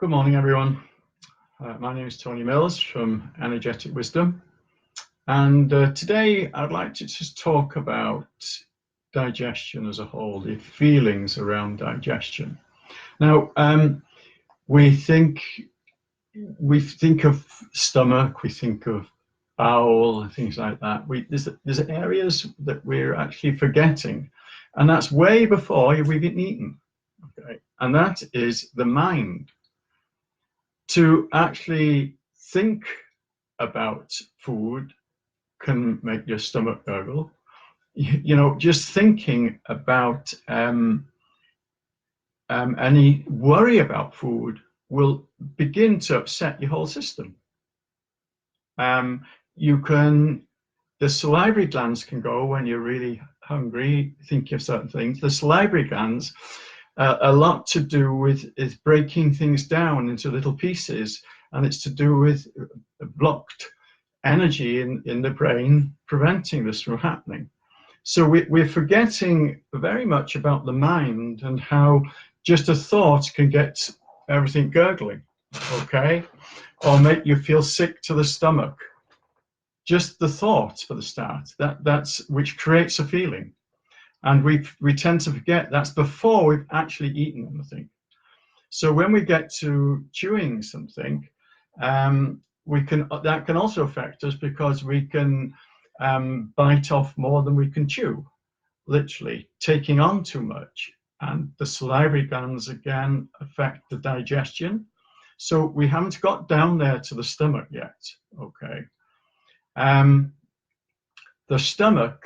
Good morning, everyone. My name is Tony Mills from Energetic Wisdom, and today I'd like to just talk about digestion as a whole, the feelings around digestion. Now, we think of stomach, we think of bowel, and things like that. There's areas that we're actually forgetting, and that's way before we've eaten. Okay, and that is the mind. To actually think about food can make your stomach gurgle. You know, just thinking about any worry about food will begin to upset your whole system. The salivary glands can go when you're really hungry, thinking of certain things. The salivary glands, a lot to do with is breaking things down into little pieces, and it's to do with blocked energy in the brain, preventing this from happening. So we're forgetting very much about the mind and how just a thought can get everything gurgling, okay, or make you feel sick to the stomach. Just the thought, for the start, that's which creates a feeling. And we tend to forget that's before we've actually eaten anything. So when we get to chewing something, that can also affect us, because we can bite off more than we can chew, literally taking on too much. And the salivary glands again affect the digestion. So we haven't got down there to the stomach yet. Okay. The stomach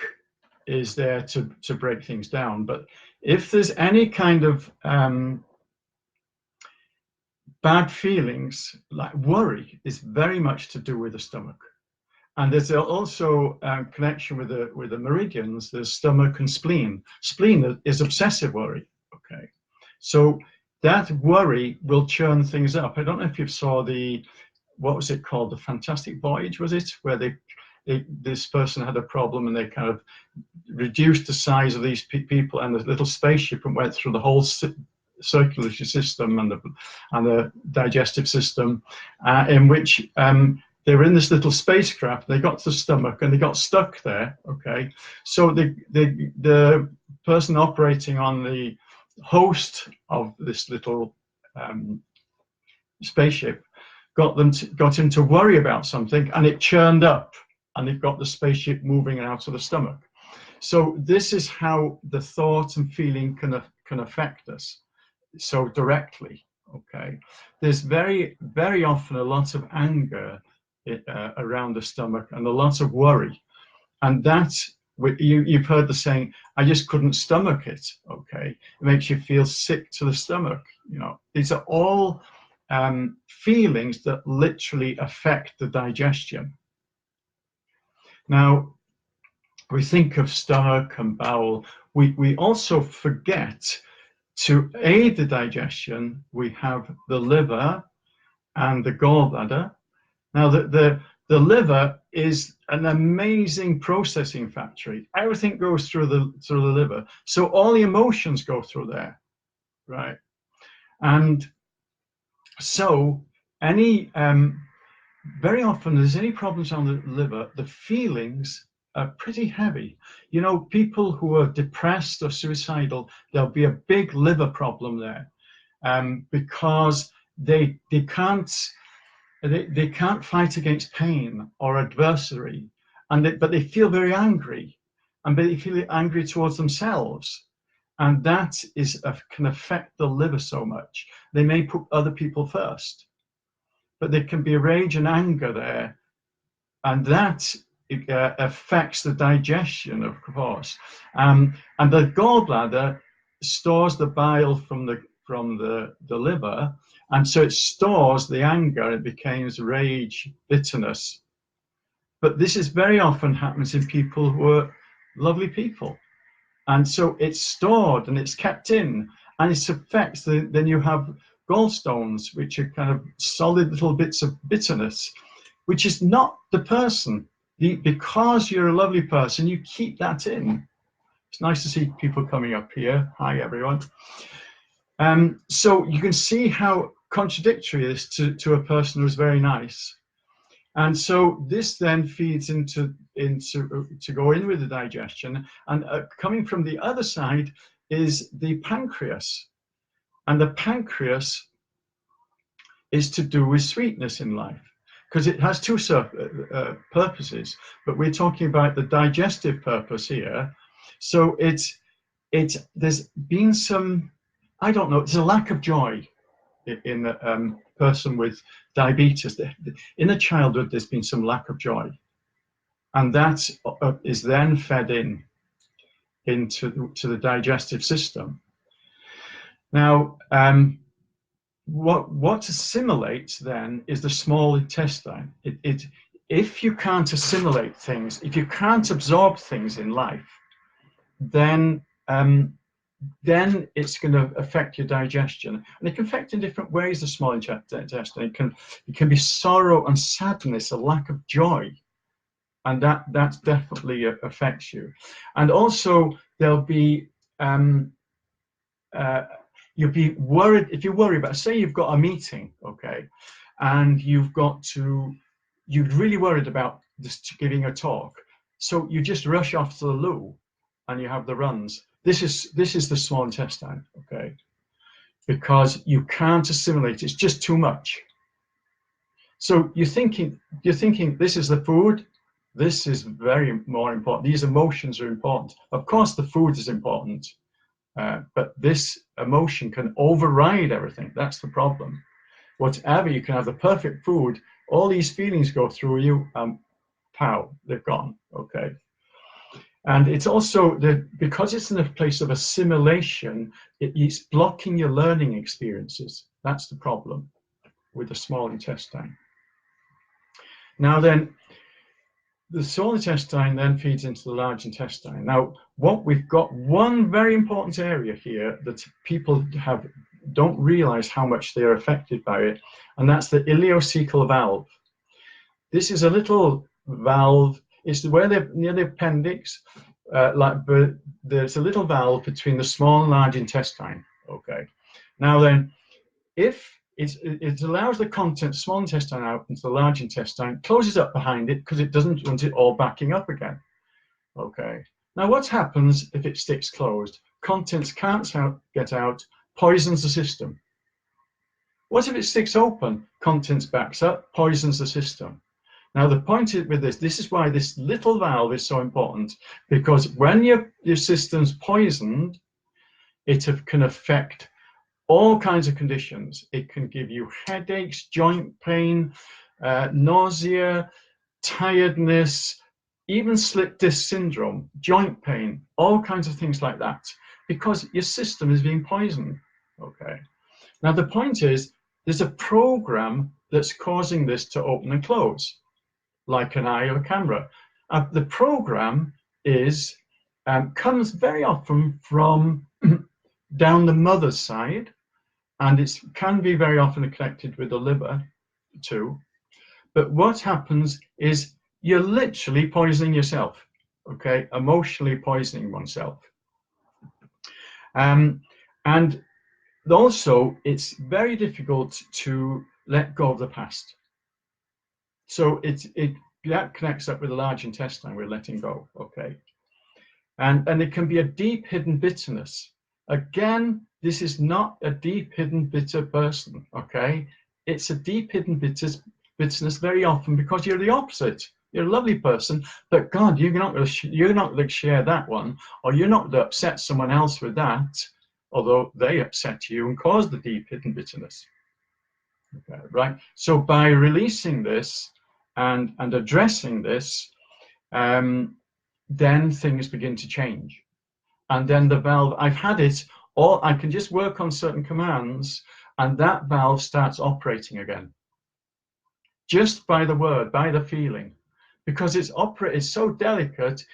is there to break things down, but if there's any kind of bad feelings, like worry, is very much to do with the stomach. And there's also a connection with the meridians. There's stomach and spleen. Spleen is obsessive worry. Okay, so that worry will churn things up. I don't know if you saw what was it called, the Fantastic Voyage, was it, where this person had a problem and they kind of reduced the size of these people and the little spaceship and went through the whole circulatory system and the digestive system, in which they were in this little spacecraft. They got to the stomach and they got stuck there. Okay, so the person operating on the host of this little spaceship got him to worry about something, and it churned up, and it got the spaceship moving out of the stomach. So this is how the thought and feeling can affect us so directly. Okay, there's very, very often a lot of anger around the stomach and a lot of worry, and you've heard the saying, "I just couldn't stomach it." Okay, it makes you feel sick to the stomach. You know, these are all feelings that literally affect the digestion. Now, we think of stomach and bowel. We also forget to aid the digestion. We have the liver and the gallbladder. Now, the liver is an amazing processing factory. Everything goes through the liver. So all the emotions go through there, right? And so very often there's any problems on the liver, the feelings are pretty heavy. You know, people who are depressed or suicidal, there'll be a big liver problem there, because they can't fight against pain or adversity, but they feel very angry, and they feel angry towards themselves, and that can affect the liver so much. They may put other people first, but there can be rage and anger there, and that affects the digestion, of course. And the gallbladder stores the bile from the liver, and so it stores the anger. It becomes rage, bitterness. But this is very often happens in people who are lovely people, and so it's stored and it's kept in, and it affects then you have gallstones, which are kind of solid little bits of bitterness, which is not the person. Because you're a lovely person, you keep that in. It's nice to see people coming up here. Hi, everyone. So you can see how contradictory this to a person who's very nice. And so this then feeds into to go in with the digestion, and coming from the other side is the pancreas, and the pancreas is to do with sweetness in life, because it has two purposes, but we're talking about the digestive purpose here. So there's been some, I don't know, there's a lack of joy in a person with diabetes. In a childhood, there's been some lack of joy, and that is then fed into the digestive system. Now, what assimilates then is the small intestine. If you can't assimilate things, if you can't absorb things in life, then it's going to affect your digestion, and it can affect in different ways. The small intestine, it can be sorrow and sadness, a lack of joy, and that definitely affects you. And also there'll be you'll be worried if you worry about, say you've got a meeting, okay, and you're really worried about just giving a talk, so you just rush off to the loo and you have the runs. This is the small intestine, okay, because you can't assimilate. It's just too much. So you're thinking this is the food. This is very more important. These emotions are important. Of course, the food is important, but this emotion can override everything. That's the problem. Whatever, you can have the perfect food, all these feelings go through you, pow, they're gone, okay. And it's also because it's in a place of assimilation, it's blocking your learning experiences. That's the problem with the small intestine. Now then, the small intestine then feeds into the large intestine. Now, what we've got, one very important area here that people don't realize how much they're affected by it, and that's the ileocecal valve. This is a little valve. It's where they're near the appendix, but there's a little valve between the small and large intestine. Okay. Now then, if it allows the contents, small intestine out into the large intestine, closes up behind it because it doesn't want it all backing up again. Okay. Now, what happens if it sticks closed? Contents can't get out, poisons the system. What if it sticks open? Contents backs up, poisons the system. Now, the point with this is why this little valve is so important, because when your system's poisoned, it can affect all kinds of conditions. It can give you headaches, joint pain, nausea, tiredness, even slip disc syndrome, joint pain, all kinds of things like that, because your system is being poisoned. Okay. Now, the point is, there's a program that's causing this to open and close, like an eye or a camera. The program comes very often from down the mother's side, and it can be very often connected with the liver too. But what happens is you're literally poisoning yourself, okay? Emotionally poisoning oneself. And also, it's very difficult to let go of the past. So that connects up with the large intestine, we're letting go, okay? And it can be a deep hidden bitterness. Again, this is not a deep hidden bitter person, okay? It's a deep hidden bitterness very often because you're the opposite. You're a lovely person, but God, you're not going to share that one, or you're not going to upset someone else with that, although they upset you and cause the deep hidden bitterness. Okay, right? So by releasing this and addressing this, then things begin to change. And then the valve, I've had it, or I can just work on certain commands, and that valve starts operating again. Just by the word, by the feeling. Because it's so delicate,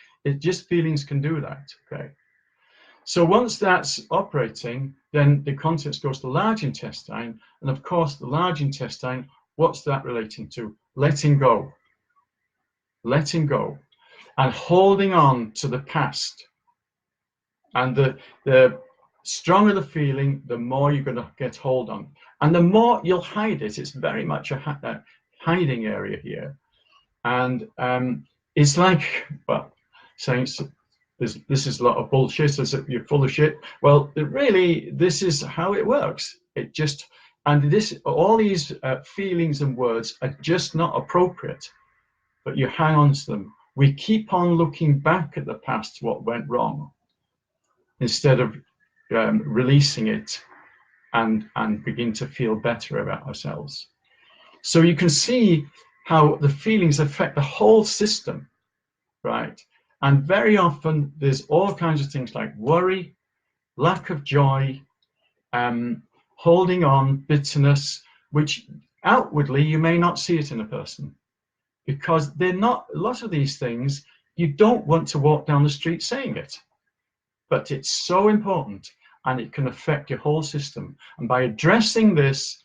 feelings can do that, okay? So once that's operating, then the contents goes to the large intestine, and of course the large intestine, what's that relating to? Letting go. Letting go. And holding on to the past. And the stronger the feeling, the more you're going to get hold on. And the more you'll hide it, it's very much a hiding area here. And it's like, well, saying this is a lot of bullshit, as if you're full of shit. Well, really, this is how it works. It just, and this, all these feelings and words are just not appropriate, but you hang on to them. We keep on looking back at the past, what went wrong, instead of releasing it and begin to feel better about ourselves. So you can see how the feelings affect the whole system, right? And very often there's all kinds of things like worry, lack of joy, holding on, bitterness, which outwardly you may not see it in a person, because they're not, a lot of these things, you don't want to walk down the street saying it, but it's so important, and it can affect your whole system. And by addressing this,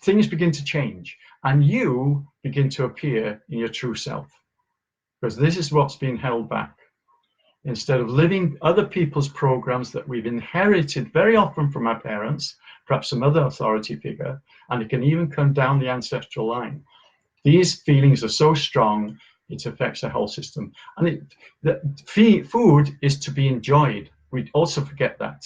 things begin to change, and you begin to appear in your true self, because this is what's being held back. Instead of living other people's programs that we've inherited very often from our parents, perhaps some other authority figure, and it can even come down the ancestral line. These feelings are so strong, it affects the whole system. And food is to be enjoyed. We also forget that.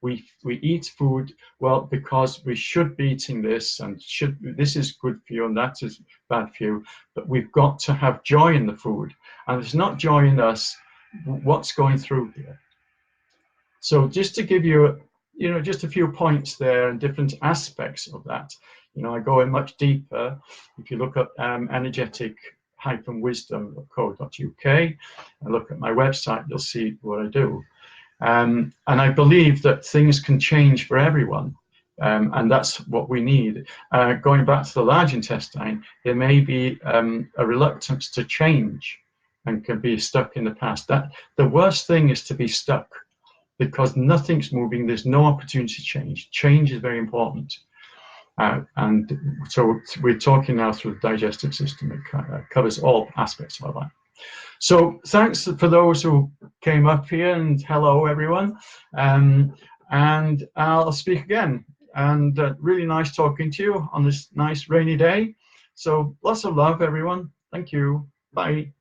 We eat food, well, because we should be eating this, and this is good for you and that is bad for you, but we've got to have joy in the food. And it's not joy in us, what's going through here. So just to give you, just a few points there and different aspects of that. I go in much deeper. If you look up energetic-wisdom.co.uk and look at my website, you'll see what I do. And I believe that things can change for everyone, and that's what we need. Going back to the large intestine, there may be a reluctance to change and can be stuck in the past. That the worst thing is to be stuck, because nothing's moving, there's no opportunity to change. Change is very important. And so we're talking now through the digestive system. It covers all aspects of our life. So thanks for those who came up here, and hello everyone. And I'll speak again. And really nice talking to you on this nice rainy day. So lots of love, everyone. Thank you. Bye.